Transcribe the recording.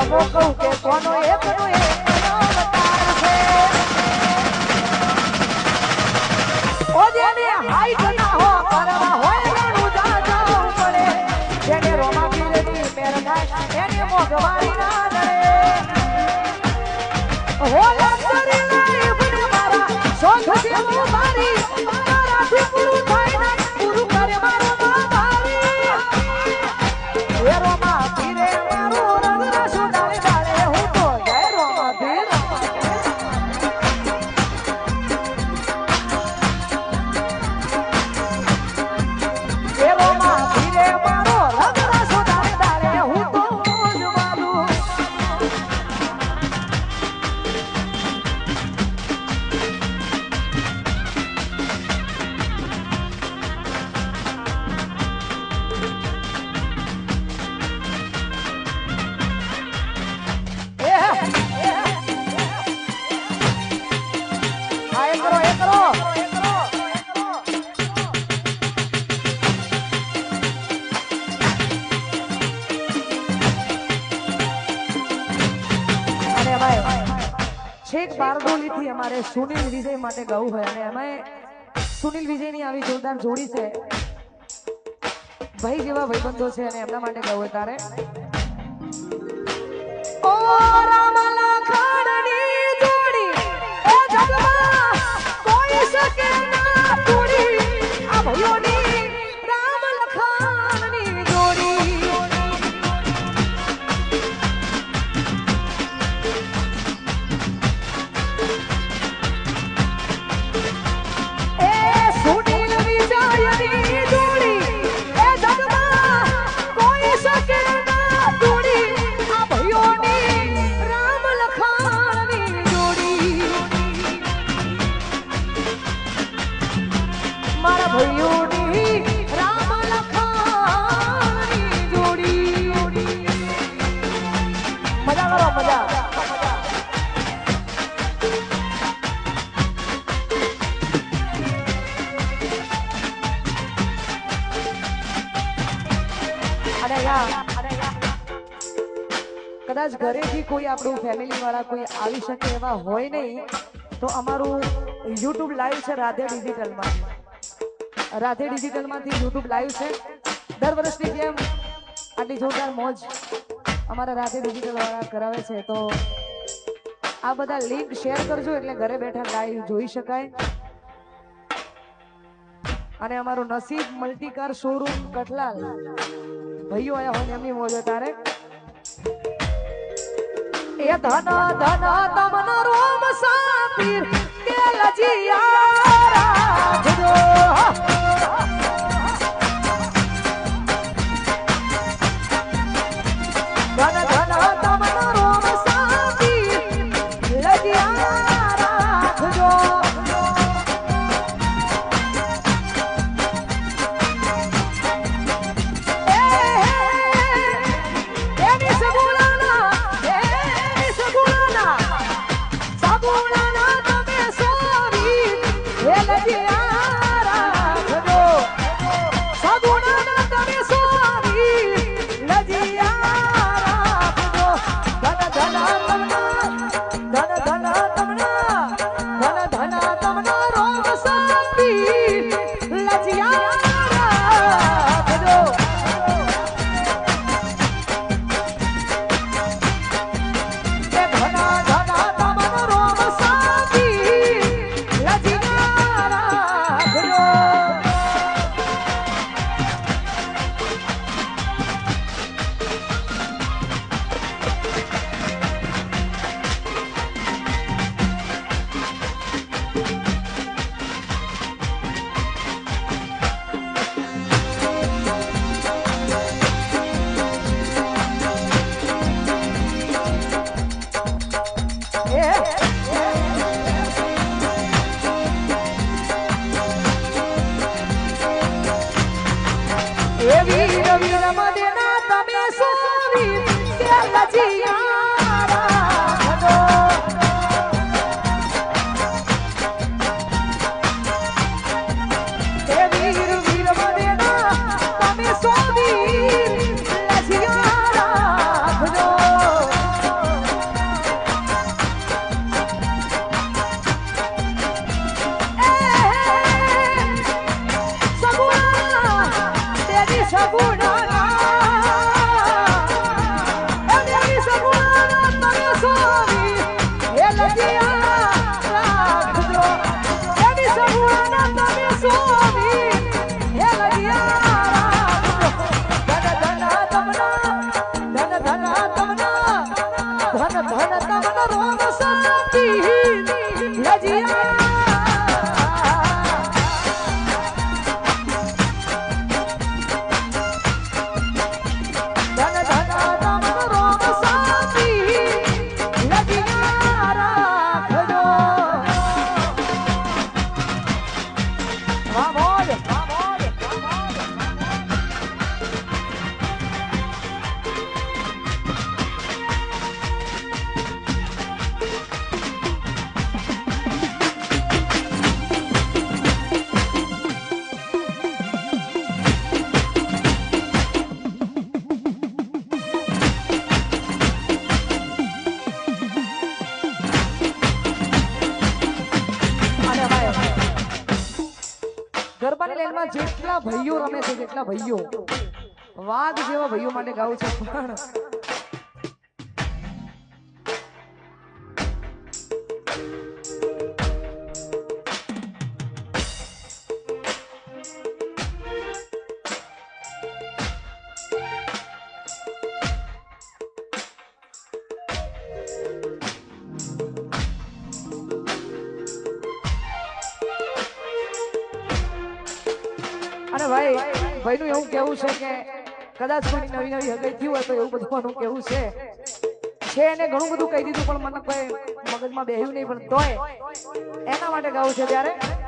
રમો કહું કે કોનો એકનો એક અવતાર છે ઓ જેને હાઈટ ના હો કરવા હોય એનું જાજવું પડે જેને રોમા પીરની મેર થાય એને મોગવારી ના નડે હો લક્ષરી લાઈફ ને મારા શોખ છે મારી મારાથી પૂરું થાય ના પૂરું કરે મારો મારી એ રોમા પીરે મારો રંગ રસો ડાળે ડાળે હું તો જય રોમા પીર એ રોમા પીરે મારો રંગ રસો ડાળે ડાળે હું તો જવાનું છેક બારડોલી થી અમારે સુનિલ વિજય માટે ગાવું હોય અને અમે સુનિલ વિજય ની આવી જોરદાર જોડી છે ભાઈ જેવા ભાઈબંધો છે અને એમના માટે ગાવું હોય તારે ઓ રામલા ખાડની જોડી એ જગમાં કોઈ શકે ના તોડી આ ભાઈઓની રામ લખાણની જોડી કદાચ ઘરેથી કોઈ આપણું ફેમિલી વાળા કોઈ આવી શકે એવા હોય નહીં તો અમારું YouTube લાઈવ છે રાધે ડિજિટલમાં YouTube લાઈવ છે દર વર્ષની જેમ આટલી જોરદાર મોજ અમારા રાધે ડિજિટલ વાળા કરાવે છે તો આ બધા લિંક શેર કરજો એટલે ઘરે બેઠા લાઈવ જોઈ શકાય અને અમારું નસીબ મલ્ટીકાર શોરૂમ કઠલાલ ભાઈઓ આયા હોય એમની મોજ તારે એ ધન ધન તમન રોમ સાપીર કે લજિયા રાખજો ધન ધન તમન રોમ સાપીર લજિયા રાખજો દેવાના તમે સોની હે લગિયા ધન ધન તમના ધન ધન તમના ધન ધન તમના રોમ સતી લજિયા ગરબાની લાઈનમાં જેટલા ભાઈઓ રમે છે જેટલા ભાઈઓ વાઘ જેવા ભાઈઓ માટે ગાવું છે પણ અને ભાઈનું એવું કેવું છે કે કદાચ કોઈ નવી નવી હગાઈ થયું હોય તો એવું બધું કેવું છે એને ઘણું બધું કહી દીધું પણ મને કોઈ મગજમાં બેહ્યું નહીં પણ તોય એના માટે ગાવું છે ત્યારે